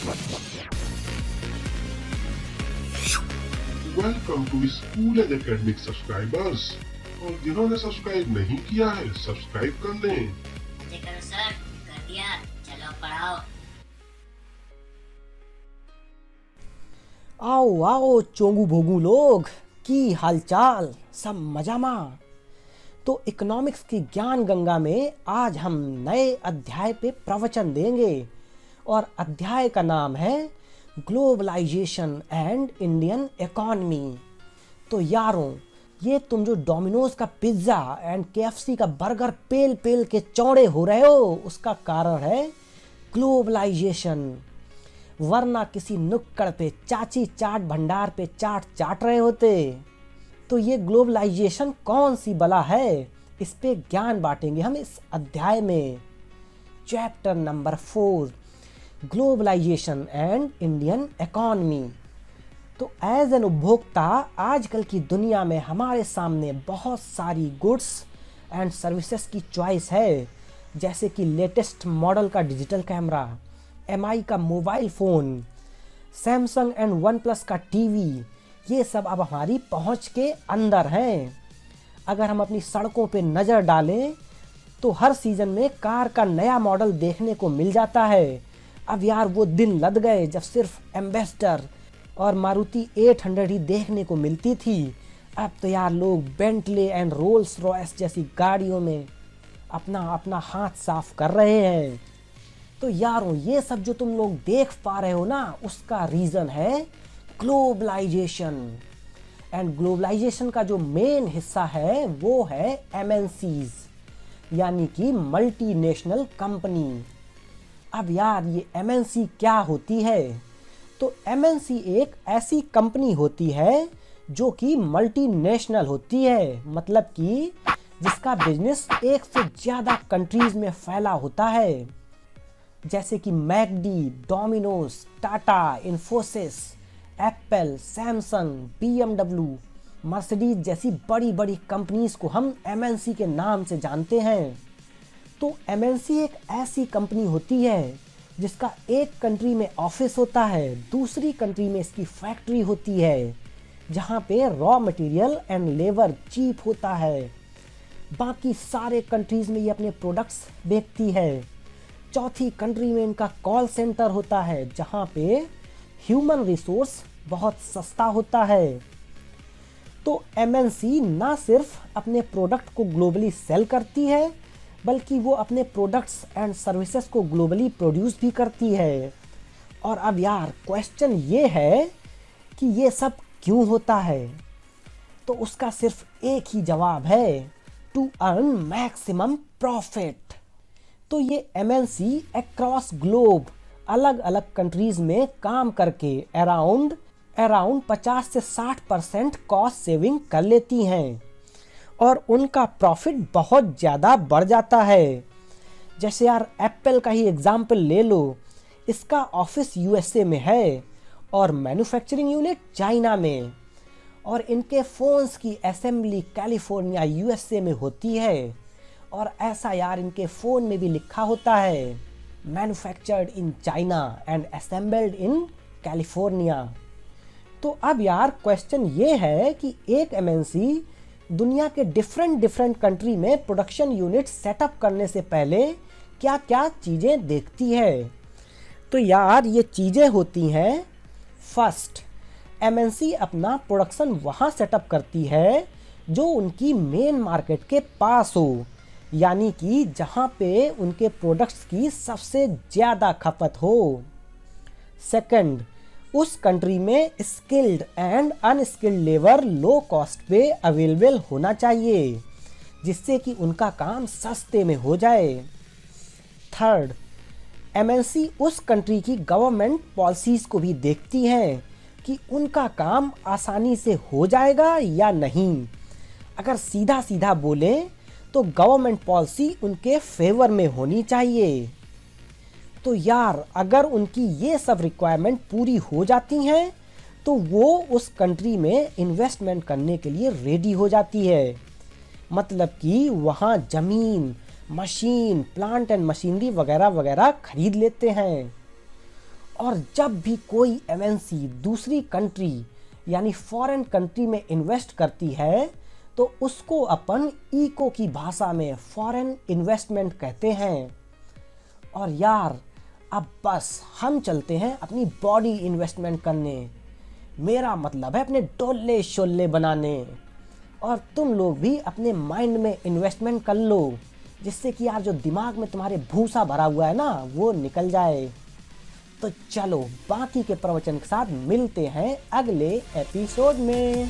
Welcome to school and academic subscribers. और जिन्होंने subscribe नहीं किया है सब्सक्राइब कर लें। जी करो सर, कर दिया। चलो पढ़ाओ। आओ आओ चोंगू भोगू लोग, की हालचाल, सब मजामा। तो इकोनॉमिक्स की ज्ञान गंगा में आज हम नए अध्याय पे प्रवचन देंगे और अध्याय का नाम है ग्लोबलाइजेशन एंड इंडियन इकोनॉमी। तो यारों, ये तुम जो डोमिनोज का पिज्ज़ा एंड केएफसी का बर्गर पेल पेल के चौड़े हो रहे हो, उसका कारण है ग्लोबलाइजेशन। वरना किसी नुक्कड़ पे चाची चाट भंडार पे चाट चाट रहे होते। तो ये ग्लोबलाइजेशन कौन सी बला है, इस पे ज्ञान बांटेंगे हम इस अध्याय में। Chapter number 4, globalisation and Indian economy. तो एज एन उपभोक्ता आजकल की दुनिया में हमारे सामने बहुत सारी गुड्स एंड सर्विसेज की चॉइस है, जैसे कि लेटेस्ट मॉडल का डिजिटल कैमरा, एमआई का mobile phone, Samsung and OnePlus का टीवी। ये सब अब हमारी पहुंच के अंदर हैं। अगर हम अपनी सड़कों पे नज़र डालें तो हर सीज़न में कार का नया मॉडल देखने को मिल जाता है। अब यार वो दिन लद गए जब सिर्फ एम्बेसडर और मारुति 800 ही देखने को मिलती थी। अब तो यार लोग बेंटले एंड रोल्स रॉयस जैसी गाड़ियों में अपना अपना हाथ साफ कर रहे हैं। तो यारों, ये सब जो तुम लोग देख पा रहे हो ना, उसका रीज़न है ग्लोबलाइजेशन। एंड ग्लोबलाइजेशन का जो मेन हिस्सा है वो है एमएनसीज, यानी कि मल्टीनेशनल कंपनी। अब यार ये एमएनसी क्या होती है? तो एमएनसी एक ऐसी कंपनी होती है जो कि मल्टीनेशनल होती है, मतलब कि जिसका बिजनेस एक से ज़्यादा कंट्रीज में फैला होता है, जैसे कि McD, Domino's, Tata, Infosys, Apple, Samsung, BMW, Mercedes जैसी बड़ी बड़ी कंपनीज को हम एमएनसी के नाम से जानते हैं। तो एमएनसी एक ऐसी कंपनी होती है जिसका एक कंट्री में ऑफिस होता है, दूसरी कंट्री में इसकी फैक्ट्री होती है, जहाँ पे raw material and labour cheap होता है। बाकी सारे कंट्रीज में ये अपने प्रोडक्ट्स बेचती है। चौथी कंट्री में इनका कॉल सेंटर होता है, जहाँ पे ह्यूमन रिसोर्स बहुत सस्ता होता है। तो एमएनसी ना सिर्फ अपने प्रोडक्ट को ग्लोबली सेल करती है, बल्कि वो अपने प्रोडक्ट्स एंड सर्विसेज को ग्लोबली प्रोड्यूस भी करती है। और अब यार क्वेश्चन ये है कि ये सब क्यों होता है? तो उसका सिर्फ एक ही जवाब है, टू अर्न मैक्सिमम प्रॉफिट। तो ये एमएनसी अक्रॉस ग्लोब अलग अलग कंट्रीज में काम करके अराउंड 50 से 60% कॉस्ट सेविंग कर लेती हैं और उनका प्रॉफिट बहुत ज़्यादा बढ़ जाता है। जैसे यार एप्पल का ही एग्जाम्पल ले लो, इसका ऑफिस यूएसए में है और मैन्युफैक्चरिंग यूनिट चाइना में, और इनके फ़ोन्स की असेंबली कैलिफोर्निया यूएसए में होती है। और ऐसा यार इनके फ़ोन में भी लिखा होता है, manufactured in China and assembled in California. तो अब यार क्वेश्चन ये है कि एक एमएनसी दुनिया के डिफरेंट कंट्री में प्रोडक्शन यूनिट सेटअप करने से पहले क्या क्या चीज़ें देखती है? तो यार ये चीज़ें होती हैं, फर्स्ट, एमएनसी अपना प्रोडक्शन वहाँ सेटअप करती है जो उनकी मेन मार्केट के पास हो, यानी कि जहाँ पे उनके प्रोडक्ट्स की सबसे ज़्यादा खपत हो। सेकंड, उस कंट्री में skilled and unskilled labour low cost पे अवेलेबल होना चाहिए, जिससे कि उनका काम सस्ते में हो जाए। थर्ड, एमएनसी उस कंट्री की गवर्नमेंट पॉलिसीज़ को भी देखती हैं कि उनका काम आसानी से हो जाएगा या नहीं। अगर सीधा सीधा बोले तो गवर्नमेंट पॉलिसी उनके फेवर में होनी चाहिए। तो यार अगर उनकी ये सब रिक्वायरमेंट पूरी हो जाती हैं तो वो उस कंट्री में इन्वेस्टमेंट करने के लिए रेडी हो जाती है। मतलब कि वहाँ ज़मीन, मशीन, प्लांट एंड मशीनरी वगैरह वगैरह खरीद लेते हैं। और जब भी कोई एमएनसी दूसरी कंट्री यानी फॉरेन कंट्री में इन्वेस्ट करती है तो उसको अपन इको की भाषा में फॉरेन इन्वेस्टमेंट कहते हैं। और यार अब बस हम चलते हैं अपनी बॉडी इन्वेस्टमेंट करने, मेरा मतलब है अपने डोले शोले बनाने। और तुम लोग भी अपने माइंड में इन्वेस्टमेंट कर लो, जिससे कि यार जो दिमाग में तुम्हारे भूसा भरा हुआ है ना वो निकल जाए। तो चलो बाकी के प्रवचन के साथ मिलते हैं अगले एपिसोड में।